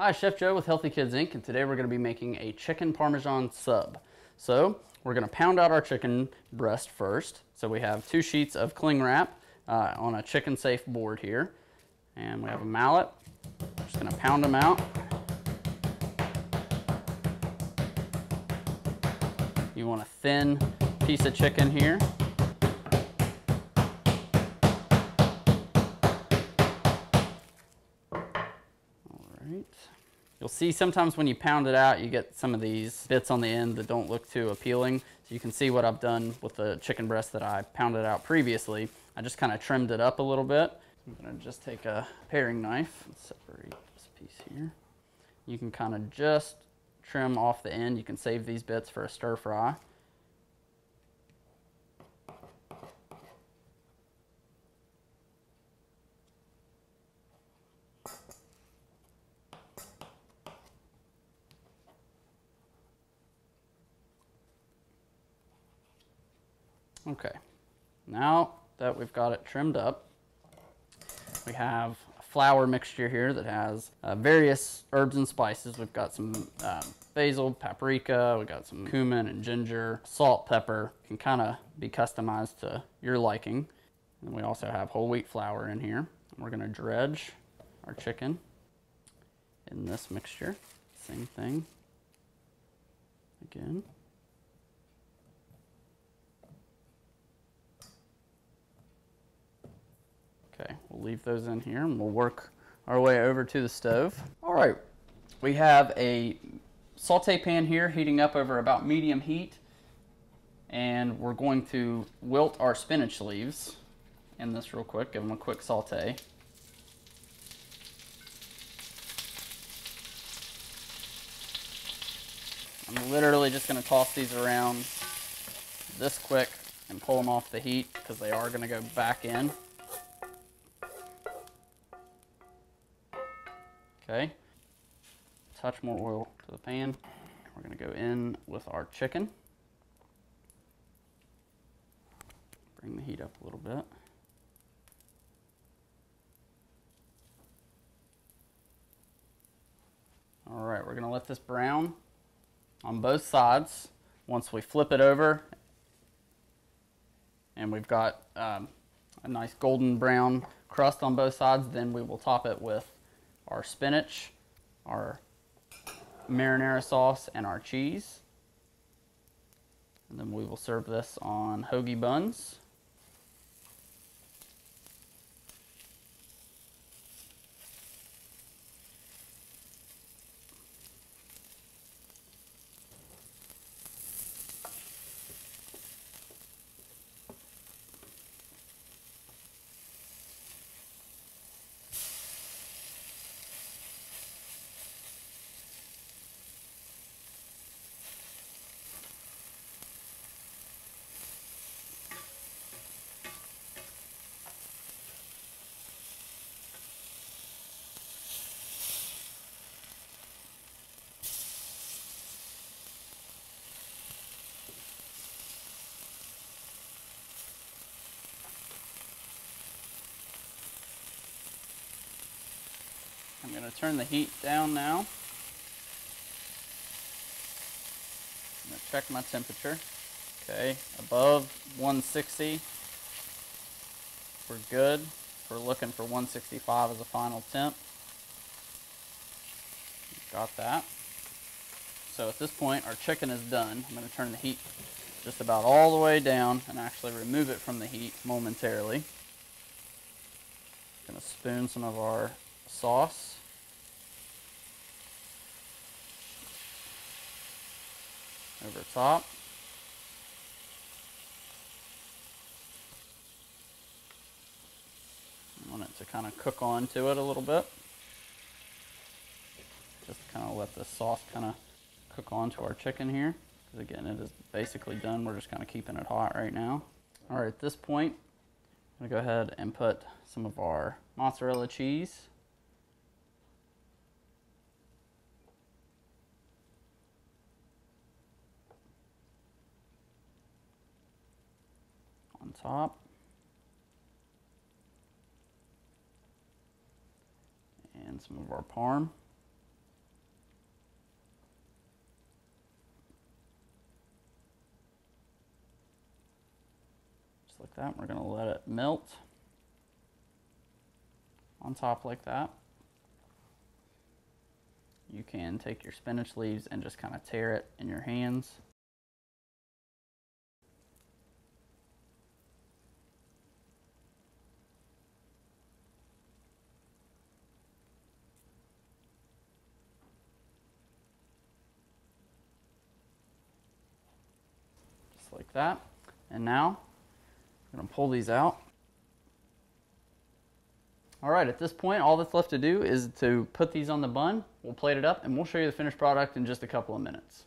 Hi, Chef Joe with Healthy Kids Inc. and today we're going to be making a chicken Parmesan sub. So we're going to pound out our chicken breast first. So we have 2 sheets of cling wrap on a chicken safe board here. And we have a mallet. We're just going to pound them out. You want a thin piece of chicken here. You'll see sometimes when you pound it out, you get some of these bits on the end that don't look too appealing. So you can see what I've done with the chicken breast that I pounded out previously. I just kind of trimmed it up a little bit. I'm gonna just take a paring knife and separate this piece here. You can kind of just trim off the end. You can save these bits for a stir fry. Okay, now that we've got it trimmed up, we have a flour mixture here that has various herbs and spices. We've got some basil, paprika, we've got some cumin and ginger, salt, pepper. Can kind of be customized to your liking. And we also have whole wheat flour in here. We're gonna dredge our chicken in this mixture. Same thing again. Okay, we'll leave those in here and we'll work our way over to the stove. All right, we have a saute pan here heating up over about medium heat, and we're going to wilt our spinach leaves in this real quick, give them a quick saute. I'm literally just gonna toss these around this quick and pull them off the heat because they are gonna go back in. Okay, touch more oil to the pan. We're gonna go in with our chicken. Bring the heat up a little bit. All right, we're gonna let this brown on both sides. Once we flip it over and we've got a nice golden brown crust on both sides, then we will top it with our spinach, our marinara sauce, and our cheese. And then we will serve this on hoagie buns. I'm going to turn the heat down now. I'm going to check my temperature. Okay, above 160. We're good. We're looking for 165 as a final temp. Got that. So at this point, our chicken is done. I'm going to turn the heat just about all the way down and actually remove it from the heat momentarily. Going to spoon some of our sauce over top. I want it to kind of cook onto it a little bit. Just kind of let the sauce kind of cook onto our chicken here. Because again, it is basically done. We're just kind of keeping it hot right now. All right, at this point, I'm going to go ahead and put some of our mozzarella cheese on top. And some of our parm. like that. We're gonna let it melt on top like that. You can take your spinach leaves and just kind of tear it in your hands. Just like that. And now I'm gonna pull these out. All right, at this point, all that's left to do is to put these on the bun. We'll plate it up and we'll show you the finished product in just a couple of minutes.